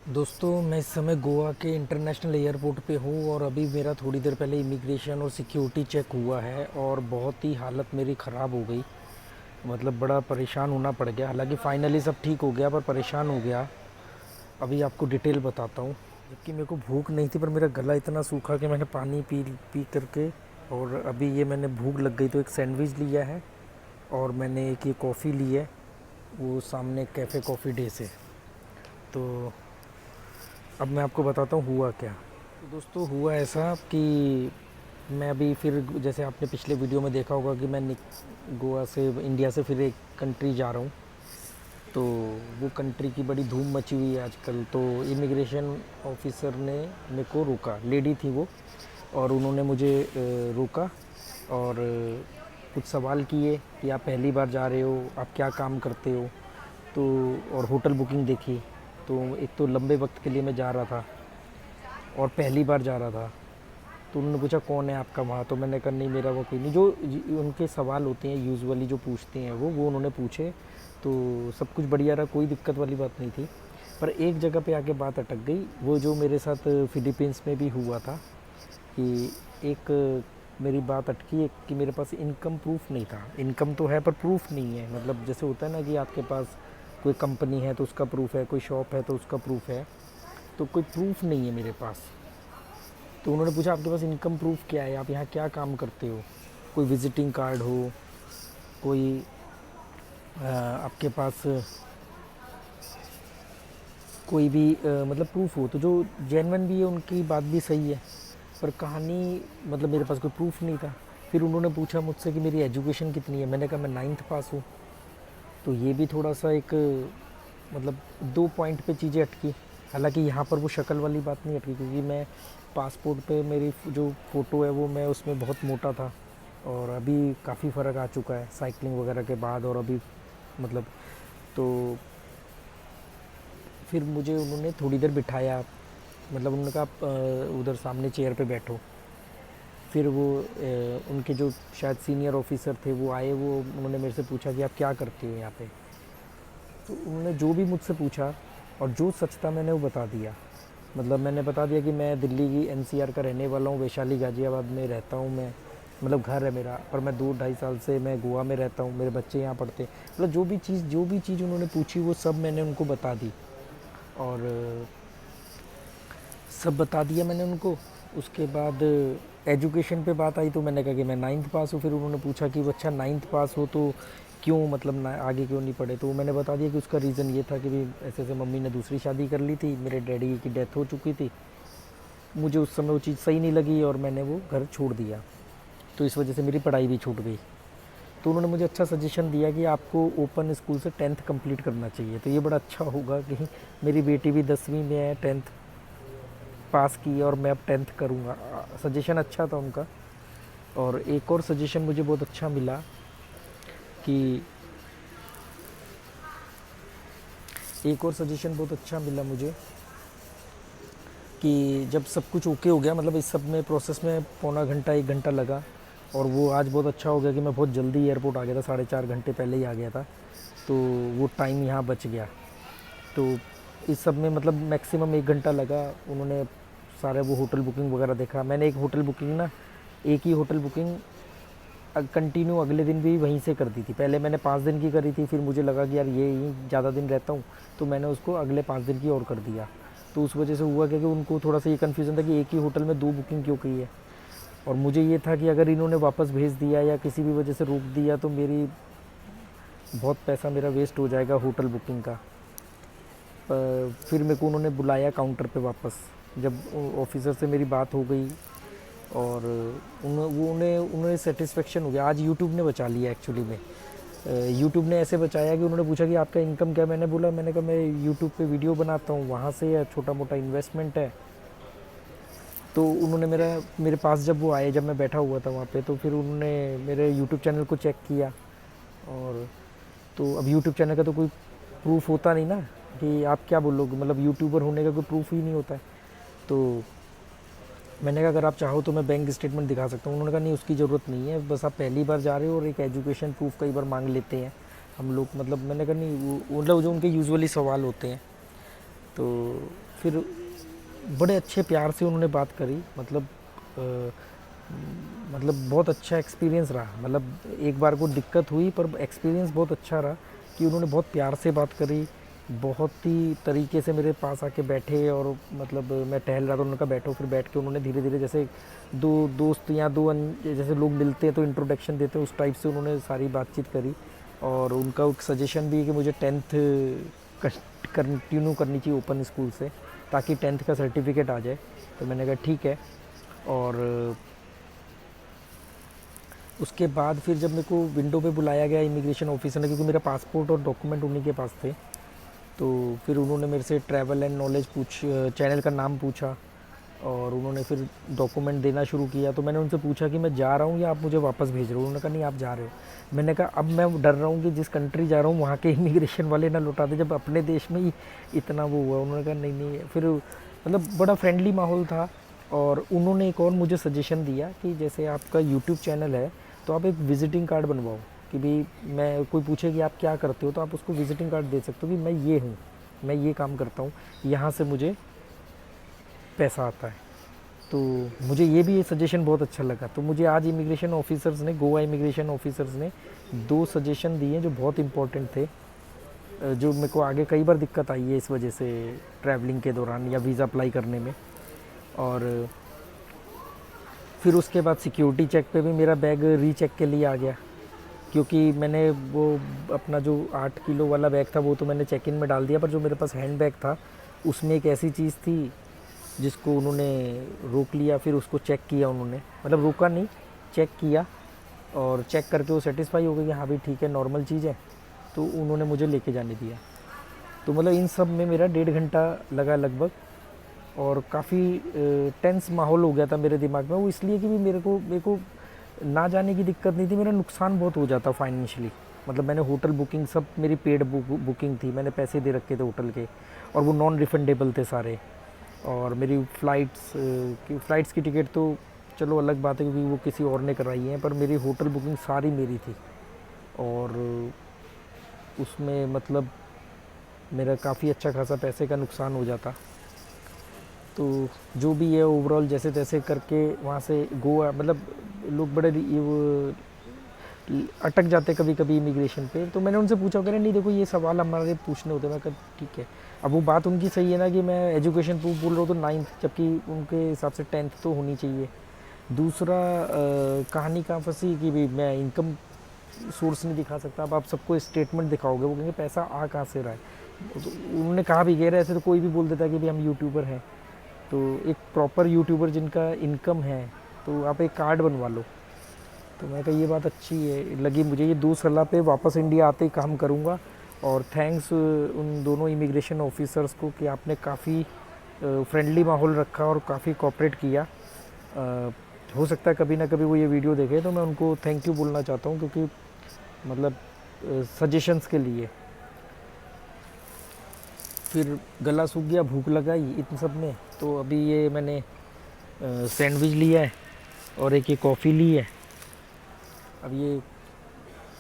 दोस्तों मैं इस समय गोवा के इंटरनेशनल एयरपोर्ट पे हूँ और अभी मेरा थोड़ी देर पहले इमिग्रेशन और सिक्योरिटी चेक हुआ है और बहुत ही हालत मेरी ख़राब हो गई। मतलब बड़ा परेशान होना पड़ गया। हालांकि फ़ाइनली सब ठीक हो गया पर परेशान हो गया। अभी आपको डिटेल बताता हूँ। जबकि मेरे को भूख नहीं थी पर मेरा गला इतना सूखा कि मैंने पानी पी पी करके और अभी ये मैंने भूख लग गई तो एक सैंडविच लिया है और मैंने एक ये कॉफ़ी ली है, वो सामने कैफ़े कॉफ़ी डे से। तो अब मैं आपको बताता हूँ हुआ क्या। तो दोस्तों हुआ ऐसा कि मैं अभी फिर, जैसे आपने पिछले वीडियो में देखा होगा कि मैं गोवा से, इंडिया से फिर एक कंट्री जा रहा हूँ। तो वो कंट्री की बड़ी धूम मची हुई है आजकल। तो इमिग्रेशन ऑफिसर ने मेरे को रोका, लेडी थी वो, और उन्होंने मुझे रोका और कुछ सवाल किए कि आप पहली बार जा रहे हो, आप क्या काम करते हो। तो और होटल बुकिंग देखी। तो एक तो लंबे वक्त के लिए मैं जा रहा था और पहली बार जा रहा था। तो उन्होंने पूछा कौन है आपका वहाँ। तो मैंने कहा नहीं मेरा वो कोई नहीं। जो उनके सवाल होते हैं यूजुअली जो पूछते हैं वो उन्होंने पूछे। तो सब कुछ बढ़िया रहा, कोई दिक्कत वाली बात नहीं थी। पर एक जगह पे आके बात अटक गई, वो जो मेरे साथ फिलीपींस में भी हुआ था कि एक मेरी बात अटकी एक कि मेरे पास इनकम प्रूफ नहीं था। इनकम तो है पर प्रूफ नहीं है। मतलब जैसे होता है ना कि आपके पास कोई कंपनी है तो उसका प्रूफ है, कोई शॉप है तो उसका प्रूफ है, तो कोई प्रूफ नहीं है मेरे पास। तो उन्होंने पूछा आपके पास इनकम प्रूफ क्या है, आप यहाँ क्या काम करते हो, कोई विजिटिंग कार्ड हो, कोई आपके पास कोई भी मतलब प्रूफ हो तो जो जेन्युइन भी है। उनकी बात भी सही है पर कहानी, मतलब मेरे पास कोई प्रूफ नहीं था। फिर उन्होंने पूछा मुझसे कि मेरी एजुकेशन कितनी है। मैंने कहा मैं 9th पास हूँ। तो ये भी थोड़ा सा एक, मतलब दो पॉइंट पे चीज़ें अटकी। हालांकि यहाँ पर वो शक्ल वाली बात नहीं अटकी क्योंकि मैं पासपोर्ट पे मेरी जो फ़ोटो है वो मैं उसमें बहुत मोटा था और अभी काफ़ी फ़र्क आ चुका है साइकिलिंग वगैरह के बाद और अभी, मतलब। तो फिर मुझे उन्होंने थोड़ी देर बिठाया, मतलब उन्होंने कहा आप उधर सामने चेयर पे बैठो। फिर वो उनके जो शायद सीनियर ऑफिसर थे वो आए, वो उन्होंने मेरे से पूछा कि आप क्या करते हो यहाँ पे। तो उन्होंने जो भी मुझसे पूछा और जो सच था मैंने वो बता दिया। मतलब मैंने बता दिया कि मैं दिल्ली की एनसीआर का रहने वाला हूँ, वैशाली गाज़ियाबाद में रहता हूँ मैं। मतलब घर है मेरा, पर मैं 2-2.5 साल से मैं गोवा में रहता हूँ, मेरे बच्चे यहाँ पढ़ते हैं। मतलब जो भी चीज़ उन्होंने पूछी वो सब मैंने उनको बता दी और सब बता दिया मैंने उनको। उसके बाद एजुकेशन पे बात आई तो मैंने कहा कि मैं 9th पास हूँ। फिर उन्होंने पूछा कि अच्छा 9th पास हो तो क्यों, मतलब ना आगे क्यों नहीं पढ़े। तो मैंने बता दिया कि उसका रीज़न ये था कि भी ऐसे ऐसे मम्मी ने दूसरी शादी कर ली थी, मेरे डैडी की डेथ हो चुकी थी, मुझे उस समय वो चीज़ सही नहीं लगी और मैंने वो घर छोड़ दिया। तो इस वजह से मेरी पढ़ाई भी छूट गई। तो उन्होंने मुझे अच्छा सजेशन दिया कि आपको ओपन स्कूल से 10th कंप्लीट करना चाहिए। तो ये बड़ा अच्छा होगा कि मेरी बेटी भी 10वीं में है, 10th पास की और मैं अब 10th करूँगा। सजेशन अच्छा था उनका। और एक और सजेशन मुझे बहुत अच्छा मिला कि एक और सजेशन बहुत अच्छा मिला मुझे कि जब सब कुछ ओके हो गया, मतलब इस सब में प्रोसेस में पौना घंटा 1 घंटा लगा और वो आज बहुत अच्छा हो गया कि मैं बहुत जल्दी एयरपोर्ट आ गया था, 4.5 घंटे पहले ही आ गया था। तो वो टाइम यहाँ बच गया। तो इस सब में मतलब मैक्सिमम 1 घंटा लगा। उन्होंने सारे वो होटल बुकिंग वगैरह देखा। मैंने एक होटल बुकिंग ना, एक ही होटल बुकिंग कंटिन्यू अगले दिन भी वहीं से कर दी थी। पहले मैंने 5 दिन की करी थी, फिर मुझे लगा कि यार ये ही ज़्यादा दिन रहता हूँ तो मैंने उसको अगले 5 दिन की और कर दिया। तो उस वजह से हुआ क्या कि उनको थोड़ा सा ये कन्फ्यूज़न था कि एक ही होटल में 2 बुकिंग क्यों की है। और मुझे ये था कि अगर इन्होंने वापस भेज दिया या किसी भी वजह से रोक दिया तो मेरी बहुत पैसा मेरा वेस्ट हो जाएगा होटल बुकिंग का। फिर मेरे को उन्होंने बुलाया काउंटर पे वापस। जब ऑफिसर से मेरी बात हो गई और उन्हें सेटिस्फेक्शन हो गया। आज यूट्यूब ने बचा लिया एक्चुअली में। यूट्यूब ने ऐसे बचाया कि उन्होंने पूछा कि आपका इनकम क्या है। मैंने कहा मैं यूट्यूब पे वीडियो बनाता हूँ, वहाँ से या छोटा मोटा इन्वेस्टमेंट है। तो उन्होंने मेरे पास जब वो आए, जब मैं बैठा हुआ था वहाँ पे, तो फिर उन्होंने मेरे यूट्यूब चैनल को चेक किया। और तो अब यूट्यूब चैनल का तो कोई प्रूफ होता नहीं ना कि आप क्या बोलोगे, मतलब यूट्यूबर होने का कोई प्रूफ ही नहीं होता है। तो मैंने कहा अगर आप चाहो तो मैं बैंक स्टेटमेंट दिखा सकता हूँ। उन्होंने कहा नहीं उसकी ज़रूरत नहीं है, बस आप पहली बार जा रहे हो और एक एजुकेशन प्रूफ कई बार मांग लेते हैं हम लोग। मतलब मैंने कहा नहीं, वो मतलब जो उनके यूजुअली सवाल होते हैं। तो फिर बड़े अच्छे प्यार से उन्होंने बात करी, अ, मतलब बहुत अच्छा एक्सपीरियंस रहा। मतलब एक बार को दिक्कत हुई पर एक्सपीरियंस बहुत अच्छा रहा कि उन्होंने बहुत प्यार से बात करी, बहुत ही तरीके से मेरे पास आके बैठे, और मतलब मैं टहल रहा था, उन्होंने कहा बैठो, फिर बैठ के उन्होंने धीरे धीरे जैसे दो दोस्त या जैसे लोग मिलते हैं तो इंट्रोडक्शन देते हैं उस टाइप से उन्होंने सारी बातचीत करी। और उनका एक सजेशन भी है कि मुझे टेंथ कंटिन्यू करनी चाहिए ओपन स्कूल से, ताकि टेंथ का सर्टिफिकेट आ जाए। तो मैंने कहा ठीक है। और उसके बाद फिर जब मेरे को विंडो पे बुलाया गया इमिग्रेशन ऑफिसर ने, क्योंकि मेरा पासपोर्ट और डॉक्यूमेंट उन्हीं के पास थे, तो फिर उन्होंने मेरे से ट्रैवल एंड नॉलेज चैनल का नाम पूछा, और उन्होंने फिर डॉक्यूमेंट देना शुरू किया। तो मैंने उनसे पूछा कि मैं जा रहा हूँ या आप मुझे वापस भेज रहे हो। उन्होंने कहा नहीं, आप जा रहे हो। मैंने कहा अब मैं डर रहा हूँ कि जिस कंट्री जा रहा हूँ वहाँ के इमिग्रेशन वाले ना लौटा दे, जब अपने देश में ही इतना वो हुआ। उन्होंने कहा नहीं नहीं। फिर मतलब बड़ा फ्रेंडली माहौल था। और उन्होंने एक और मुझे सजेशन दिया कि जैसे आपका यूट्यूब चैनल है तो आप एक विजिटिंग कार्ड बनवाओ, कि भी मैं कोई पूछे कि आप क्या करते हो तो आप उसको विजिटिंग कार्ड दे सकते हो कि मैं ये हूँ, मैं ये काम करता हूँ, यहाँ से मुझे पैसा आता है। तो मुझे ये भी सजेशन बहुत अच्छा लगा। तो मुझे आज इमिग्रेशन ऑफिसर्स ने, गोवा इमिग्रेशन ऑफिसर्स ने 2 सजेशन दिए जो बहुत इंपॉर्टेंट थे, जो मेरे को आगे कई बार दिक्कत आई है इस वजह से, ट्रैवलिंग के दौरान या वीज़ा अप्लाई करने में। और फिर उसके बाद सिक्योरिटी चेक पे भी मेरा बैग रीचेक के लिए आ गया, क्योंकि मैंने वो अपना जो 8 किलो वाला बैग था वो तो मैंने चेक इन में डाल दिया, पर जो मेरे पास हैंड बैग था उसमें एक ऐसी चीज़ थी जिसको उन्होंने रोक लिया। फिर उसको चेक किया उन्होंने, मतलब रोका नहीं, चेक किया, और चेक करके वो सेटिस्फाई हो गई कि हाँ भाई ठीक है, नॉर्मल चीज़ है, तो उन्होंने मुझे लेके जाने दिया। तो मतलब इन सब में मेरा 1.5 घंटा लगा लगभग, और काफ़ी टेंस माहौल हो गया था मेरे दिमाग में। वो इसलिए कि भी मेरे को ना जाने की दिक्कत नहीं थी, मेरा नुकसान बहुत हो जाता फाइनेंशियली। मतलब मैंने होटल बुकिंग सब मेरी पेड बुकिंग थी, मैंने पैसे दे रखे थे होटल के, और वो नॉन रिफंडेबल थे सारे। और मेरी फ़्लाइट्स की टिकट तो चलो अलग बात है क्योंकि वो किसी और ने कराई है, पर मेरी होटल बुकिंग सारी मेरी थी। और उसमें मतलब मेरा काफ़ी अच्छा खासा पैसे का नुकसान हो जाता। तो जो भी है ओवरऑल जैसे तैसे करके वहाँ से गोवा, मतलब लोग बड़े ये वो अटक जाते कभी कभी इमिग्रेशन पे। तो मैंने उनसे पूछा, कह रहे नहीं देखो ये सवाल हमारे पूछने होते हैं। मैं कहा ठीक है। अब वो बात उनकी सही है ना कि मैं एजुकेशन प्रूफ बोल रहा हूँ तो 9th, जबकि उनके हिसाब से 10th तो होनी चाहिए। दूसरा कहानी कहाँ फंसी कि भाई मैं इनकम सोर्स नहीं दिखा सकता। अब आप सबको स्टेटमेंट दिखाओगे, वो कहेंगे पैसा आ कहाँ से रहा है। तो उन्होंने कहा भी, कह रहे ऐसे तो कोई भी बोल देता है कि भाई हम यूट्यूबर हैं। तो एक प्रॉपर यूट्यूबर जिनका इनकम है तो आप एक कार्ड बनवा लो। तो मैं कहा ये बात अच्छी है लगी मुझे, ये 2 सलाह पे वापस इंडिया आते ही काम करूँगा। और थैंक्स उन दोनों इमिग्रेशन ऑफिसर्स को कि आपने काफ़ी फ्रेंडली माहौल रखा और काफ़ी कोऑपरेट किया। हो सकता है कभी ना कभी वो ये वीडियो देखें, तो मैं उनको थैंक यू बोलना चाहता हूँ, क्योंकि मतलब सजेशंस के लिए। फिर गला सूख गया, भूख लगाई इन सब में, तो अभी ये मैंने सैंडविच लिया है और एक ये कॉफ़ी ली है। अब ये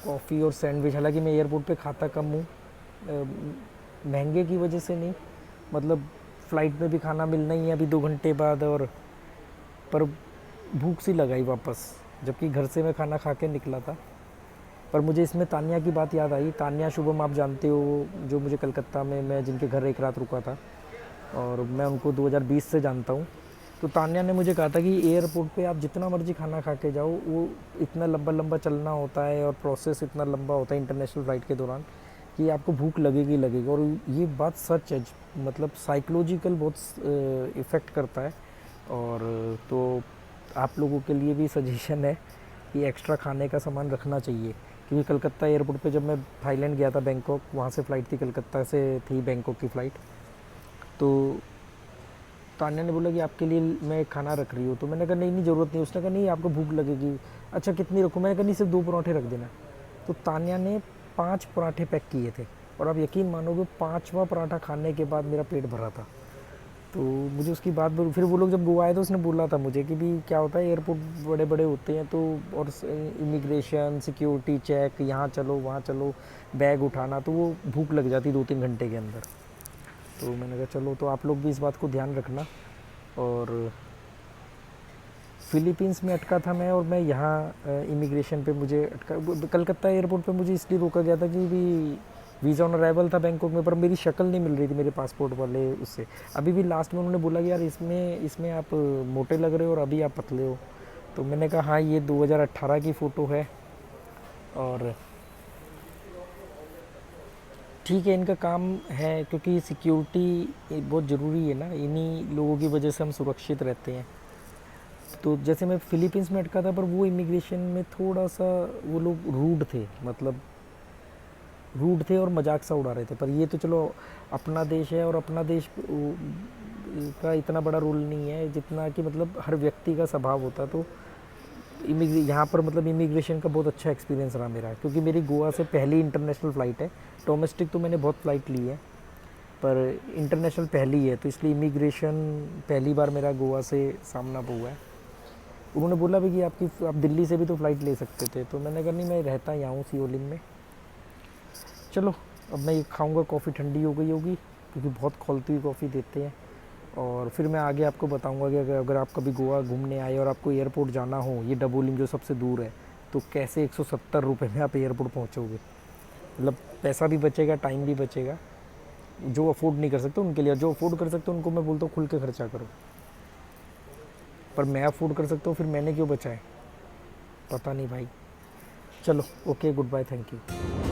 कॉफ़ी और सैंडविच, हालांकि मैं एयरपोर्ट पे खाता कम हूँ, महंगे की वजह से नहीं, मतलब फ़्लाइट में भी खाना मिलना ही है अभी 2 घंटे बाद। और पर भूख सी लगाई वापस, जबकि घर से मैं खाना खा के निकला था। पर मुझे इसमें तानिया की बात याद आई। तानिया शुभम आप जानते हो, जो मुझे कलकत्ता में मैं जिनके घर एक रात रुका था, और मैं उनको 2020 से जानता हूँ। तो तान्या ने मुझे कहा था कि एयरपोर्ट पे आप जितना मर्जी खाना खा के जाओ, वो इतना लंबा लंबा चलना होता है और प्रोसेस इतना लंबा होता है इंटरनेशनल फ़्लाइट के दौरान, कि आपको भूख लगेगी लगेगी। और ये बात सच है, मतलब साइकोलॉजिकल बहुत इफ़ेक्ट करता है। और तो आप लोगों के लिए भी सजेशन है कि एक्स्ट्रा खाने का सामान रखना चाहिए, क्योंकि कलकत्ता एयरपोर्ट पे जब मैं थाईलैंड गया था, बैंकॉक, वहाँ से फ़्लाइट थी, कलकत्ता से थी बैंकॉक की फ़्लाइट। तो तान्या ने बोला कि आपके लिए मैं खाना रख रही हूँ। तो मैंने कहा नहीं नहीं ज़रूरत नहीं। उसने कहा नहीं आपको भूख लगेगी। अच्छा कितनी रखूँ? मैंने कहा नहीं सिर्फ 2 पराठे रख देना। तो तान्या ने 5 पराठे पैक किए थे, और आप यकीन मानोगे 5वां पराठा खाने के बाद मेरा पेट भरा था। तो मुझे उसकी बात, फिर वो लोग जब गोवा आए तो उसने बोला था मुझे कि भी क्या होता है, एयरपोर्ट बड़े बड़े होते हैं तो, और इमिग्रेशन सिक्योरिटी चेक, यहाँ चलो वहाँ चलो, बैग उठाना, तो वो भूख लग जाती 2-3 घंटे के अंदर। तो मैंने कहा चलो, तो आप लोग भी इस बात को ध्यान रखना। और फ़िलीपींस में अटका था मैं, और मैं यहाँ इमिग्रेशन पे मुझे कलकत्ता एयरपोर्ट पे मुझे इसलिए रोका गया था कि भी वीज़ा ऑन अराइवल था बैंकॉक में, पर मेरी शक्ल नहीं मिल रही थी मेरे पासपोर्ट वाले उससे। अभी भी लास्ट में उन्होंने बोला कि यार इसमें इसमें आप मोटे लग रहे हो और अभी आप पतले हो। तो मैंने कहा हाँ, ये 2018 की फ़ोटो है, और ठीक है, इनका काम है, क्योंकि सिक्योरिटी बहुत ज़रूरी है ना, इन्हीं लोगों की वजह से हम सुरक्षित रहते हैं। तो जैसे मैं फ़िलीपींस में अटका था, पर वो इमिग्रेशन में थोड़ा सा वो लोग रूड थे, मतलब रूड थे और मजाक सा उड़ा रहे थे। पर ये तो चलो अपना देश है, और अपना देश का इतना बड़ा रोल नहीं है जितना कि मतलब हर व्यक्ति का स्वभाव होता है। तो यहाँ पर मतलब इमिग्रेशन का बहुत अच्छा एक्सपीरियंस रहा मेरा, क्योंकि मेरी गोवा से पहली इंटरनेशनल फ़्लाइट है। डोमेस्टिक तो मैंने बहुत फ़्लाइट ली है, पर इंटरनेशनल पहली है, तो इसलिए इमिग्रेशन पहली बार मेरा गोवा से सामना हुआ है। उन्होंने बोला भी कि आप दिल्ली से भी तो फ़्लाइट ले सकते थे, तो मैंने कहा नहीं, मैं रहता यहाँ हूँ सियोलिन में। चलो, अब मैं ये खाऊंगा, कॉफ़ी ठंडी हो गई होगी, क्योंकि बहुत खौलती हुई कॉफ़ी देते हैं। और फिर मैं आगे आपको बताऊंगा कि अगर आप कभी गोवा घूमने आए और आपको एयरपोर्ट जाना हो, ये डबोलिम जो सबसे दूर है, तो कैसे 170 रुपये में आप एयरपोर्ट पहुंचोगे। मतलब पैसा भी बचेगा, टाइम भी बचेगा। जो अफोर्ड नहीं कर सकते उनके लिए, जो अफोर्ड कर सकते उनको मैं बोलता हूँ खुल के खर्चा करो, पर मैं अफोर्ड कर सकता हूँ, फिर मैंने क्यों बचाए, पता नहीं भाई। चलो, okay, goodbye, thank you.